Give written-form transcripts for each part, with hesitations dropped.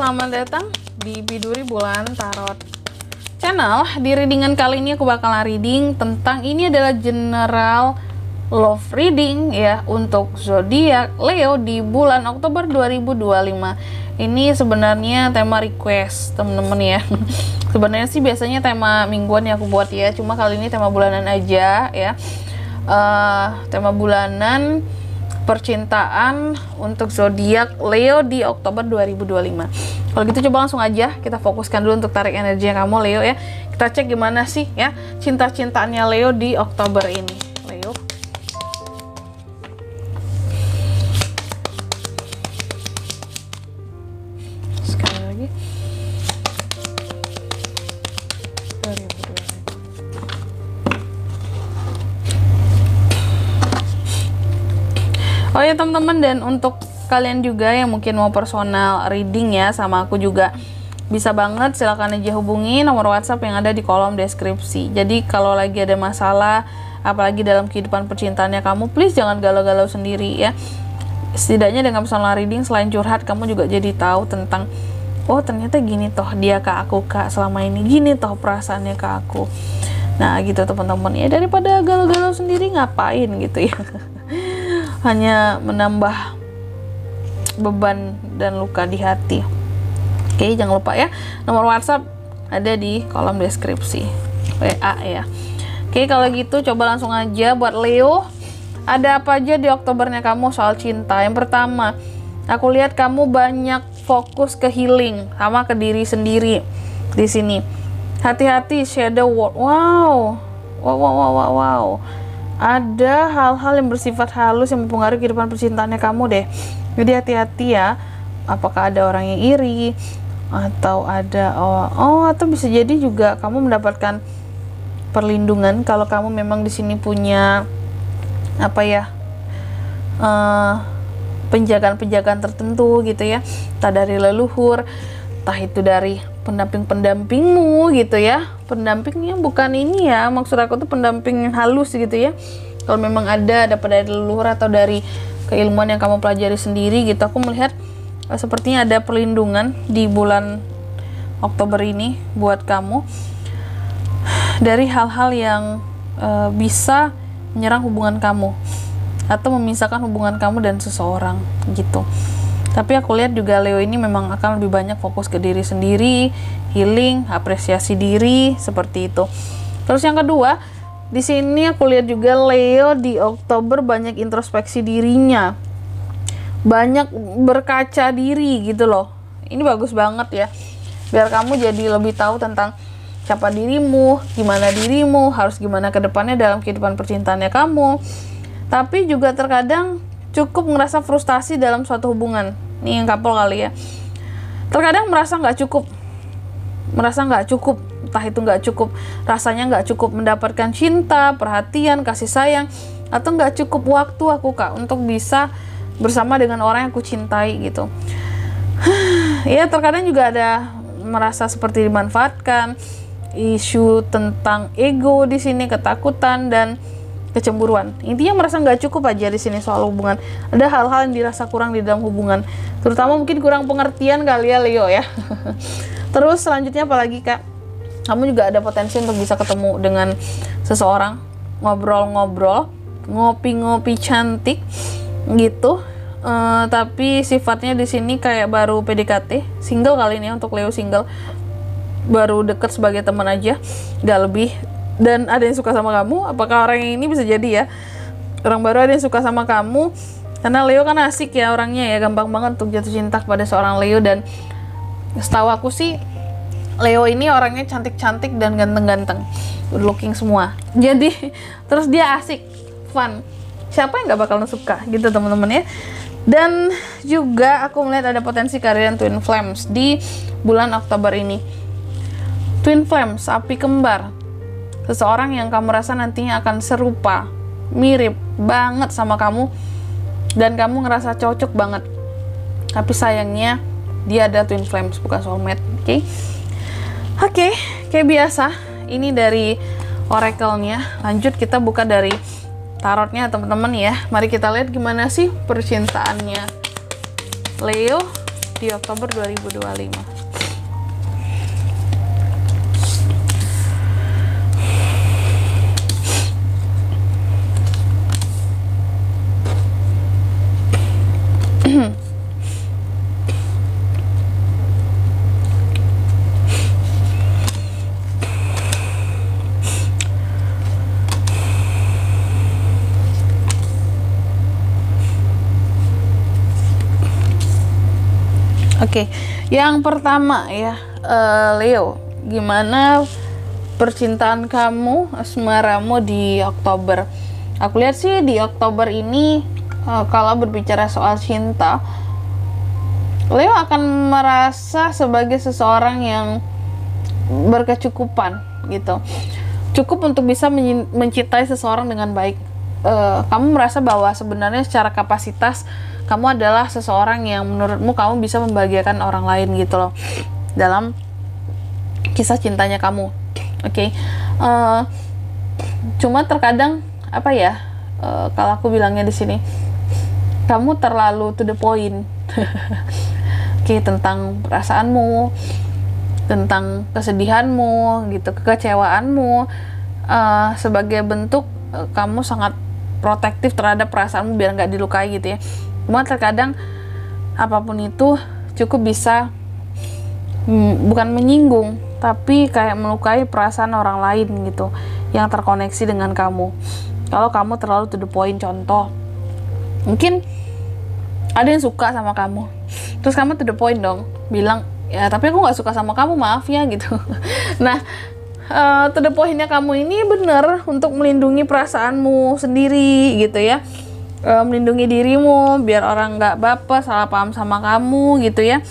selamat datang di Biduri Bulan Tarot Channel. Di readingan kali ini aku bakalan reading tentang, ini adalah general love reading ya untuk zodiak Leo di bulan Oktober 2025. Ini sebenarnya tema request temen-temen ya. Sebenarnya sih biasanya tema mingguan yang aku buat ya, cuma kali ini tema bulanan aja ya. Tema bulanan percintaan untuk zodiak Leo di Oktober 2025. Kalau gitu coba langsung aja kita fokuskan dulu untuk tarik energi kamu Leo ya. Kita cek gimana sih ya cinta-cintaannya Leo di Oktober ini. Leo. Sekali lagi. 2025. Oh ya teman-teman, dan untuk kalian juga yang mungkin mau personal reading ya sama aku juga bisa banget, silahkan aja hubungi nomor WhatsApp yang ada di kolom deskripsi. Jadi kalau lagi ada masalah apalagi dalam kehidupan percintaannya kamu, please jangan galau-galau sendiri ya. Setidaknya dengan personal reading selain curhat, kamu juga jadi tahu tentang, oh ternyata gini toh dia ke aku kak selama ini, gini toh perasaannya ke aku. Nah gitu teman-teman ya, daripada galau-galau sendiri ngapain gitu ya. Hanya menambah beban dan luka di hati. Oke, jangan lupa ya, nomor WhatsApp ada di kolom deskripsi, WA ya. Oke, kalau gitu coba langsung aja buat Leo. Ada apa aja di Oktobernya kamu soal cinta? Yang pertama, aku lihat kamu banyak fokus ke healing sama ke diri sendiri di sini. Hati-hati shadow work. Wow. Ada hal-hal yang bersifat halus yang mempengaruhi kehidupan percintaannya kamu deh. Jadi hati-hati ya. Apakah ada orang yang iri atau ada atau bisa jadi juga kamu mendapatkan perlindungan kalau kamu memang di sini punya penjagaan-penjagaan tertentu gitu ya. Entah dari leluhur, entah itu dari pendamping-pendampingmu gitu ya. Pendampingnya bukan ini ya, maksud aku tuh pendamping halus gitu ya. Kalau memang ada dapat dari leluhur atau dari keilmuan yang kamu pelajari sendiri gitu, aku melihat sepertinya ada perlindungan di bulan Oktober ini buat kamu dari hal-hal yang bisa menyerang hubungan kamu atau memisahkan hubungan kamu dan seseorang gitu. Tapi aku lihat juga Leo ini memang akan lebih banyak fokus ke diri sendiri, healing, apresiasi diri, seperti itu. Terus yang kedua, di sini aku lihat juga Leo di Oktober banyak introspeksi dirinya. Banyak berkaca diri gitu loh. Ini bagus banget ya. Biar kamu jadi lebih tahu tentang siapa dirimu, gimana dirimu, harus gimana ke depannya dalam kehidupan percintaannya kamu. Tapi juga terkadang cukup ngerasa frustasi dalam suatu hubungan. Nih yang couple kali ya. Terkadang merasa nggak cukup, entah itu nggak cukup, rasanya nggak cukup mendapatkan cinta, perhatian, kasih sayang, atau nggak cukup waktu aku kak untuk bisa bersama dengan orang yang aku cintai gitu. Ya terkadang juga ada merasa seperti dimanfaatkan, isu tentang ego di sini, ketakutan dan kecemburuan. Intinya merasa nggak cukup aja di sini soal hubungan. Ada hal-hal yang dirasa kurang di dalam hubungan, terutama mungkin kurang pengertian kali ya Leo ya. Terus selanjutnya apalagi kak? Kamu juga ada potensi untuk bisa ketemu dengan seseorang, ngobrol-ngobrol, ngopi-ngopi cantik gitu. Tapi sifatnya di sini kayak baru PDKT, single kali ini untuk Leo single, baru deket sebagai teman aja, nggak lebih. Dan ada yang suka sama kamu, apakah orang yang ini bisa jadi ya orang baru ada yang suka sama kamu, karena Leo kan asik ya orangnya ya, gampang banget untuk jatuh cinta kepada seorang Leo. Dan setahu aku sih Leo ini orangnya cantik-cantik dan ganteng-ganteng, good looking semua. Jadi terus dia asik, fun, siapa yang gak bakalan suka gitu teman-teman ya. Dan juga aku melihat ada potensi kehadiran twin flames di bulan Oktober ini. Twin flames, api kembar. Seseorang yang kamu rasa nantinya akan serupa, mirip banget sama kamu, dan kamu ngerasa cocok banget. Tapi sayangnya dia ada twin flames, bukan soulmate. Oke, kayak biasa ini dari oracle-nya. Lanjut kita buka dari tarotnya teman-teman ya. Mari kita lihat gimana sih percintaannya Leo di Oktober 2025. Oke, yang pertama ya, Leo, gimana percintaan kamu, asmaramu di Oktober? Aku lihat sih di Oktober ini, kalau berbicara soal cinta, Leo akan merasa sebagai seseorang yang berkecukupan gitu, cukup untuk bisa mencintai seseorang dengan baik. Kamu merasa bahwa sebenarnya secara kapasitas kamu adalah seseorang yang menurutmu kamu bisa membahagiakan orang lain gitu loh dalam kisah cintanya kamu. Oke. Cuma terkadang apa ya, kalau aku bilangnya di sini, kamu terlalu to the point. Oke, tentang perasaanmu, tentang kesedihanmu gitu, kekecewaanmu, sebagai bentuk kamu sangat protektif terhadap perasaanmu biar nggak dilukai gitu ya. Cuma terkadang apapun itu cukup bisa bukan menyinggung, tapi kayak melukai perasaan orang lain gitu yang terkoneksi dengan kamu. Kalau kamu terlalu to the point, contoh, mungkin ada yang suka sama kamu, terus kamu to the point dong, bilang, ya tapi aku nggak suka sama kamu, maaf ya gitu. Nah, to the point-nya kamu ini bener untuk melindungi perasaanmu sendiri gitu ya, melindungi dirimu biar orang nggak baper, salah paham sama kamu gitu ya,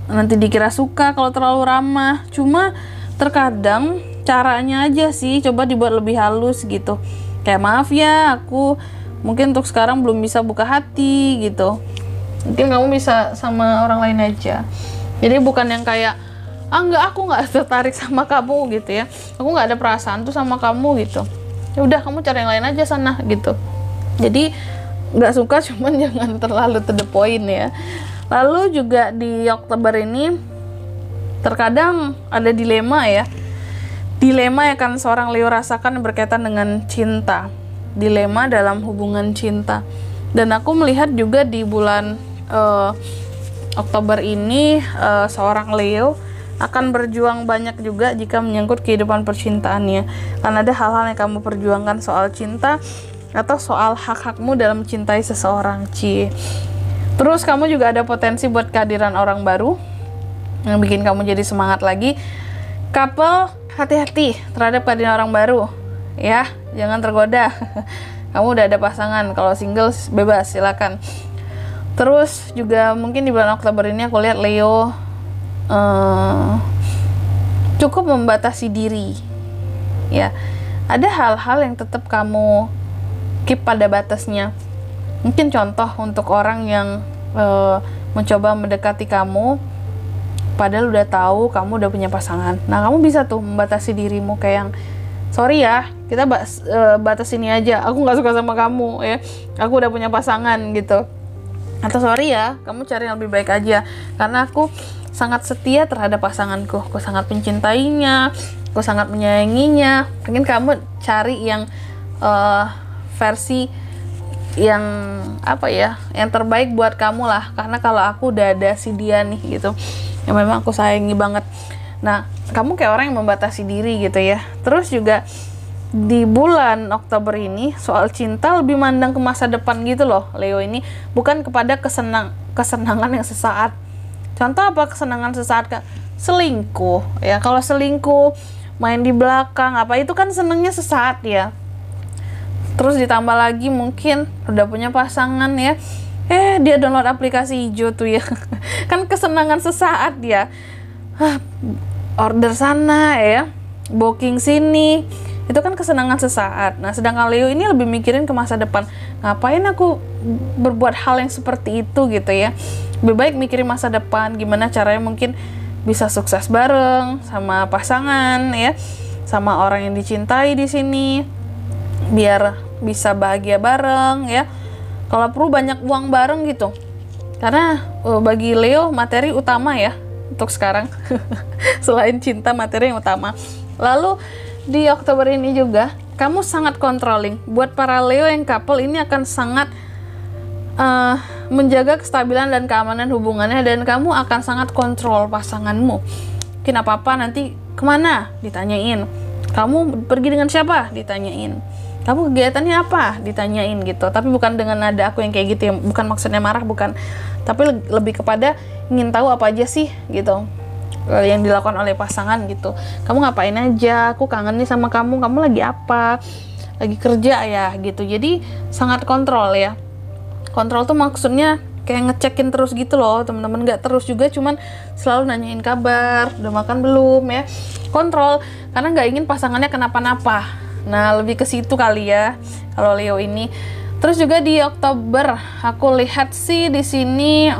nanti dikira suka kalau terlalu ramah. Cuma terkadang caranya aja sih coba dibuat lebih halus gitu, kayak maaf ya, aku mungkin untuk sekarang belum bisa buka hati gitu, mungkin kamu bisa sama orang lain aja. Jadi bukan yang kayak, enggak, aku nggak tertarik sama kamu gitu ya, aku nggak ada perasaan tuh sama kamu gitu, ya udah kamu cari yang lain aja sana gitu. Jadi nggak suka, cuman jangan terlalu to the point ya. Lalu juga di Oktober ini terkadang ada dilema ya, dilema yang kan seorang Leo rasakan berkaitan dengan cinta, dilema dalam hubungan cinta. Dan aku melihat juga di bulan Oktober ini seorang Leo akan berjuang banyak juga jika menyangkut kehidupan percintaannya, karena ada hal-hal yang kamu perjuangkan soal cinta atau soal hak-hakmu dalam mencintai seseorang. Terus kamu juga ada potensi buat kehadiran orang baru yang bikin kamu jadi semangat lagi. Couple, hati-hati terhadap kehadiran orang baru ya, jangan tergoda. Kamu udah ada pasangan, kalau single bebas, silakan. Terus juga mungkin di bulan Oktober ini aku lihat Leo cukup membatasi diri ya. Ada hal-hal yang tetap kamu keep pada batasnya. Mungkin contoh untuk orang yang mencoba mendekati kamu padahal udah tahu kamu udah punya pasangan. Nah, kamu bisa tuh membatasi dirimu kayak yang, sorry ya, kita batas ini aja, aku nggak suka sama kamu ya, aku udah punya pasangan gitu. Atau sorry ya, kamu cari yang lebih baik aja, karena aku sangat setia terhadap pasanganku, aku sangat mencintainya, aku sangat menyayanginya. Mungkin kamu cari yang versi yang apa ya, yang terbaik buat kamu lah, karena kalau aku udah ada si dia nih gitu, yang memang aku sayangi banget. Nah, kamu kayak orang yang membatasi diri gitu ya. Terus juga di bulan Oktober ini soal cinta lebih mandang ke masa depan gitu loh Leo ini, bukan kepada kesenangan yang sesaat. Contoh apa kesenangan sesaat? Kak, selingkuh ya. Kalau selingkuh, main di belakang apa, itu kan senangnya sesaat ya. Terus ditambah lagi mungkin udah punya pasangan ya, dia download aplikasi hijau tuh ya. Kan kesenangan sesaat ya, order sana ya, booking sini, itu kan kesenangan sesaat. Nah, sedangkan Leo ini lebih mikirin ke masa depan, ngapain aku berbuat hal yang seperti itu gitu ya. Lebih baik mikirin masa depan, gimana caranya mungkin bisa sukses bareng sama pasangan ya, sama orang yang dicintai di sini, biar bisa bahagia bareng ya. Kalau perlu banyak uang bareng gitu, Karena bagi Leo materi utama ya untuk sekarang. Selain cinta, materi yang utama. Lalu di Oktober ini juga kamu sangat controlling. Buat para Leo yang couple ini akan sangat menjaga kestabilan dan keamanan hubungannya, dan kamu akan sangat kontrol pasanganmu. Mungkin apa-apa nanti kemana? Ditanyain. Kamu pergi dengan siapa? Ditanyain. Kamu kegiatannya apa? Ditanyain gitu. Tapi bukan dengan nada aku yang kayak gitu ya. Bukan maksudnya marah, bukan. Tapi lebih kepada ingin tahu apa aja sih gitu yang dilakukan oleh pasangan gitu. Kamu ngapain aja? Aku kangen nih sama kamu. Kamu lagi apa? Lagi kerja ya gitu. Jadi sangat kontrol ya. Kontrol tuh maksudnya kayak ngecekin terus gitu loh teman-teman. Nggak terus juga, cuman selalu nanyain kabar, udah makan belum ya. Kontrol karena nggak ingin pasangannya kenapa-napa. Nah lebih ke situ kali ya kalau Leo ini. Terus juga di Oktober aku lihat sih di sini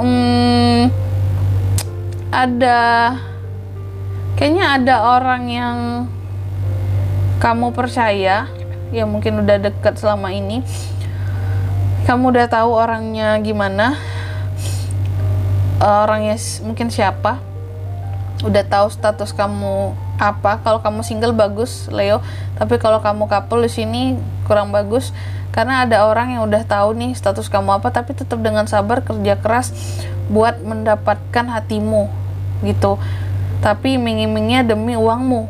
kayaknya ada orang yang kamu percaya, ya mungkin udah deket selama ini. Kamu udah tahu orangnya gimana, orangnya mungkin siapa, udah tahu status kamu apa. Kalau kamu single bagus Leo, tapi kalau kamu couple di sini kurang bagus, karena ada orang yang udah tahu nih status kamu apa, tapi tetap dengan sabar kerja keras buat mendapatkan hatimu gitu. Tapi iming-imingnya demi uangmu.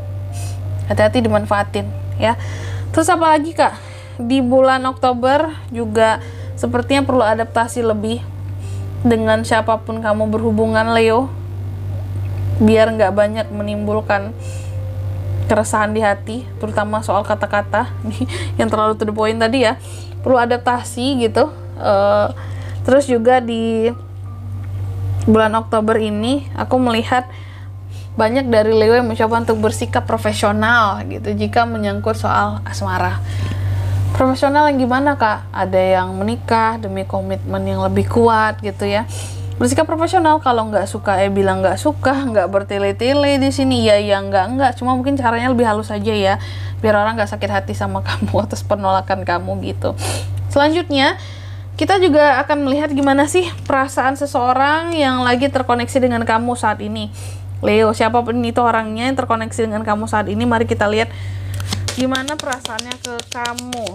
Hati-hati dimanfaatin ya. Terus apa lagi kak? Di bulan Oktober juga sepertinya perlu adaptasi lebih dengan siapapun kamu berhubungan Leo, biar nggak banyak menimbulkan keresahan di hati, terutama soal kata-kata yang terlalu to the point tadi ya. Perlu adaptasi gitu. Terus juga di bulan Oktober ini aku melihat banyak dari Leo yang mencoba untuk bersikap profesional gitu jika menyangkut soal asmara. Profesional yang gimana kak? Ada yang menikah demi komitmen yang lebih kuat gitu ya. Bersikap profesional, kalau nggak suka bilang nggak suka, nggak bertele-tele di sini ya nggak. Cuma mungkin caranya lebih halus aja ya, biar orang nggak sakit hati sama kamu atas penolakan kamu gitu. Selanjutnya kita juga akan melihat gimana sih perasaan seseorang yang lagi terkoneksi dengan kamu saat ini. Leo, siapapun itu orangnya yang terkoneksi dengan kamu saat ini, mari kita lihat gimana perasaannya ke kamu.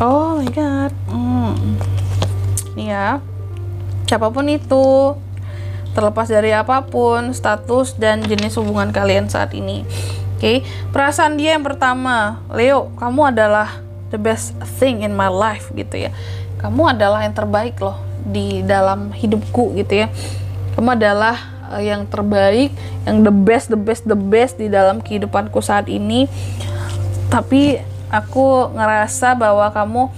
Oh my god. Nih ya, siapapun itu, terlepas dari apapun status dan jenis hubungan kalian saat ini. Oke, perasaan dia yang pertama, Leo, kamu adalah the best thing in my life gitu ya. Kamu adalah yang terbaik loh di dalam hidupku gitu ya. Kamu adalah yang terbaik, yang the best di dalam kehidupanku saat ini. Tapi aku ngerasa bahwa kamu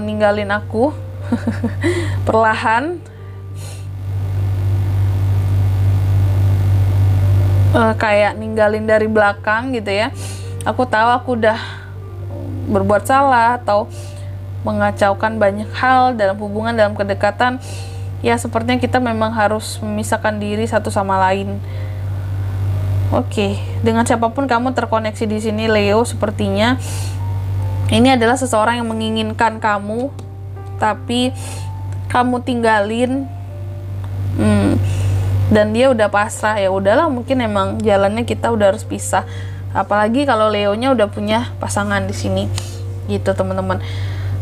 ninggalin aku perlahan, kayak ninggalin dari belakang gitu ya. Aku tahu aku udah berbuat salah atau mengacaukan banyak hal dalam hubungan, dalam kedekatan. Ya sepertinya kita memang harus memisahkan diri satu sama lain. Oke, dengan siapapun kamu terkoneksi di sini Leo, sepertinya ini adalah seseorang yang menginginkan kamu, tapi kamu tinggalin, dan dia udah pasrah. Ya udahlah, mungkin emang jalannya kita udah harus pisah. Apalagi kalau Leonya udah punya pasangan di sini, gitu teman-teman.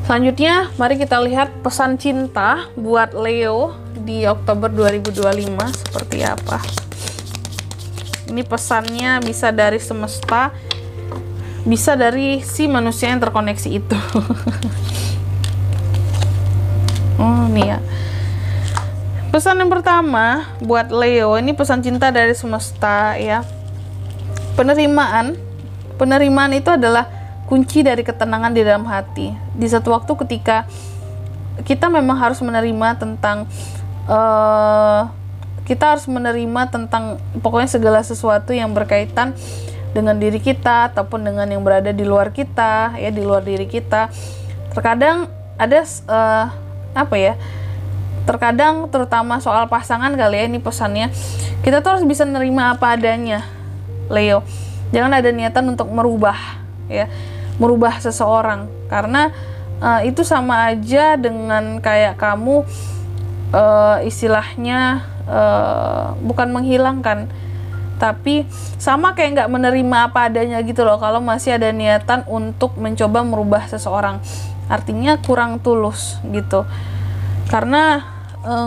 Selanjutnya, mari kita lihat pesan cinta buat Leo di Oktober 2025 seperti apa. Ini pesannya bisa dari semesta, bisa dari si manusia yang terkoneksi itu. Nih ya. Pesan yang pertama buat Leo, ini pesan cinta dari semesta ya. Penerimaan itu adalah kunci dari ketenangan di dalam hati. Di satu waktu ketika kita memang harus menerima tentang pokoknya segala sesuatu yang berkaitan dengan diri kita ataupun dengan yang berada di luar kita ya, di luar diri kita. Terkadang ada terkadang terutama soal pasangan kali ya, ini pesannya kita tuh harus bisa menerima apa adanya Leo. Jangan ada niatan untuk merubah ya, merubah seseorang, karena itu sama aja dengan kayak kamu istilahnya bukan menghilangkan, tapi sama kayak nggak menerima apa adanya gitu loh, kalau masih ada niatan untuk mencoba merubah seseorang. Artinya kurang tulus gitu. Karena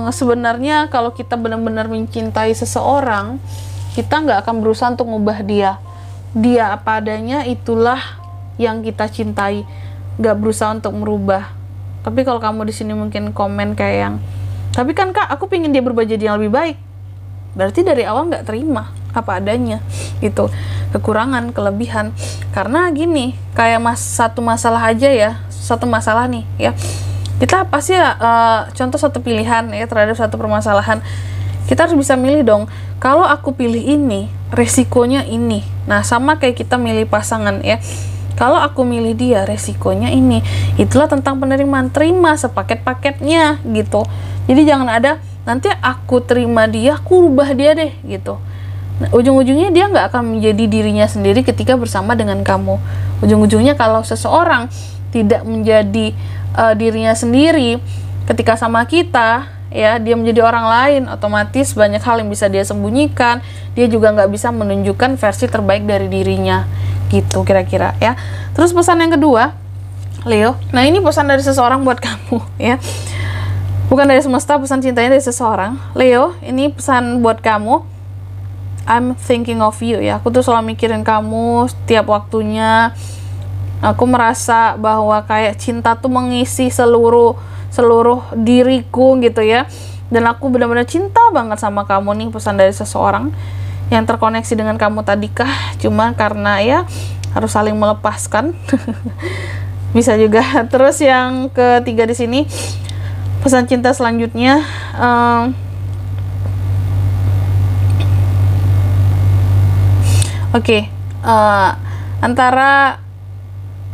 sebenarnya kalau kita benar-benar mencintai seseorang, kita nggak akan berusaha untuk mengubah dia apa adanya, itulah yang kita cintai, nggak berusaha untuk merubah. Tapi kalau kamu di sini mungkin komen kayak yang, tapi kan Kak, aku pingin dia berubah jadi yang lebih baik. Berarti dari awal nggak terima apa adanya, gitu. Kekurangan, kelebihan. Karena gini, kayak satu masalah aja ya, satu masalah nih ya. Kita pasti contoh satu pilihan ya terhadap satu permasalahan. Kita harus bisa milih dong, kalau aku pilih ini, resikonya ini. Nah, sama kayak kita milih pasangan ya. Kalau aku milih dia, resikonya ini. Itulah tentang penerimaan, terima sepaket-paketnya gitu. Jadi jangan ada, nanti aku terima dia, aku rubah dia deh gitu. Nah, ujung-ujungnya dia nggak akan menjadi dirinya sendiri ketika bersama dengan kamu. Ujung-ujungnya kalau seseorang tidak menjadi dirinya sendiri ketika sama kita, ya, dia menjadi orang lain, otomatis banyak hal yang bisa dia sembunyikan. Dia juga nggak bisa menunjukkan versi terbaik dari dirinya, gitu kira-kira ya. Terus pesan yang kedua, Leo. Nah, ini pesan dari seseorang buat kamu ya. Bukan dari semesta, pesan cintanya dari seseorang. Leo, ini pesan buat kamu. I'm thinking of you ya. Aku tuh selalu mikirin kamu setiap waktunya. Aku merasa bahwa kayak cinta tuh mengisi seluruh diriku gitu ya. Dan aku benar-benar cinta banget sama kamu nih, pesan dari seseorang yang terkoneksi dengan kamu tadi kah? Cuma karena ya harus saling melepaskan. Bisa juga. Terus yang ketiga di sini, pesan cinta selanjutnya, antara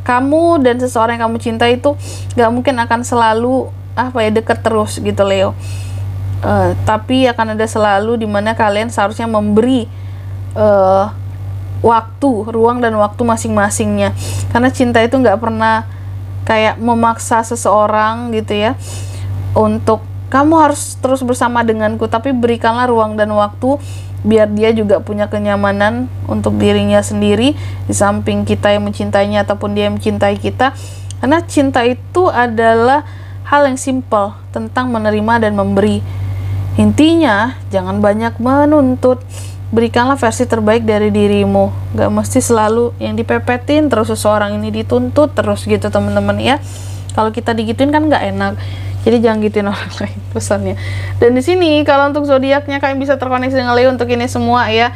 kamu dan seseorang yang kamu cinta itu gak mungkin akan selalu dekat terus gitu Leo. Tapi akan ada selalu dimana kalian seharusnya memberi waktu, ruang dan waktu masing-masingnya. Karena cinta itu gak pernah kayak memaksa seseorang gitu ya untuk kamu harus terus bersama denganku, tapi berikanlah ruang dan waktu biar dia juga punya kenyamanan untuk dirinya sendiri di samping kita yang mencintainya ataupun dia yang mencintai kita. Karena cinta itu adalah hal yang simple tentang menerima dan memberi. Intinya jangan banyak menuntut, berikanlah versi terbaik dari dirimu. Gak mesti selalu yang dipepetin terus seseorang ini dituntut terus gitu teman-teman ya. Kalau kita digituin kan gak enak. Jadi jangan gituin orang lain pesannya. Dan di sini kalau untuk zodiaknya kalian bisa terkoneksi dengan Leo untuk ini semua ya.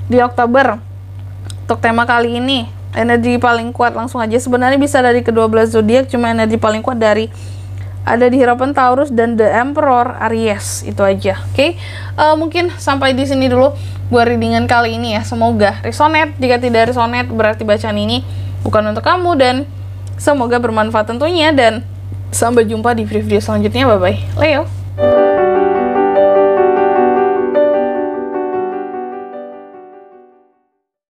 Di Oktober untuk tema kali ini, energi paling kuat langsung aja. Sebenarnya bisa dari ke-12 zodiak, cuma energi paling kuat ada di Hierophant Taurus dan The Emperor Aries, itu aja. Oke. Mungkin sampai di sini dulu buat readingan kali ini ya. Semoga resonate. Jika tidak resonate berarti bacaan ini bukan untuk kamu, dan semoga bermanfaat tentunya, dan sampai jumpa di video selanjutnya. Bye bye Leo.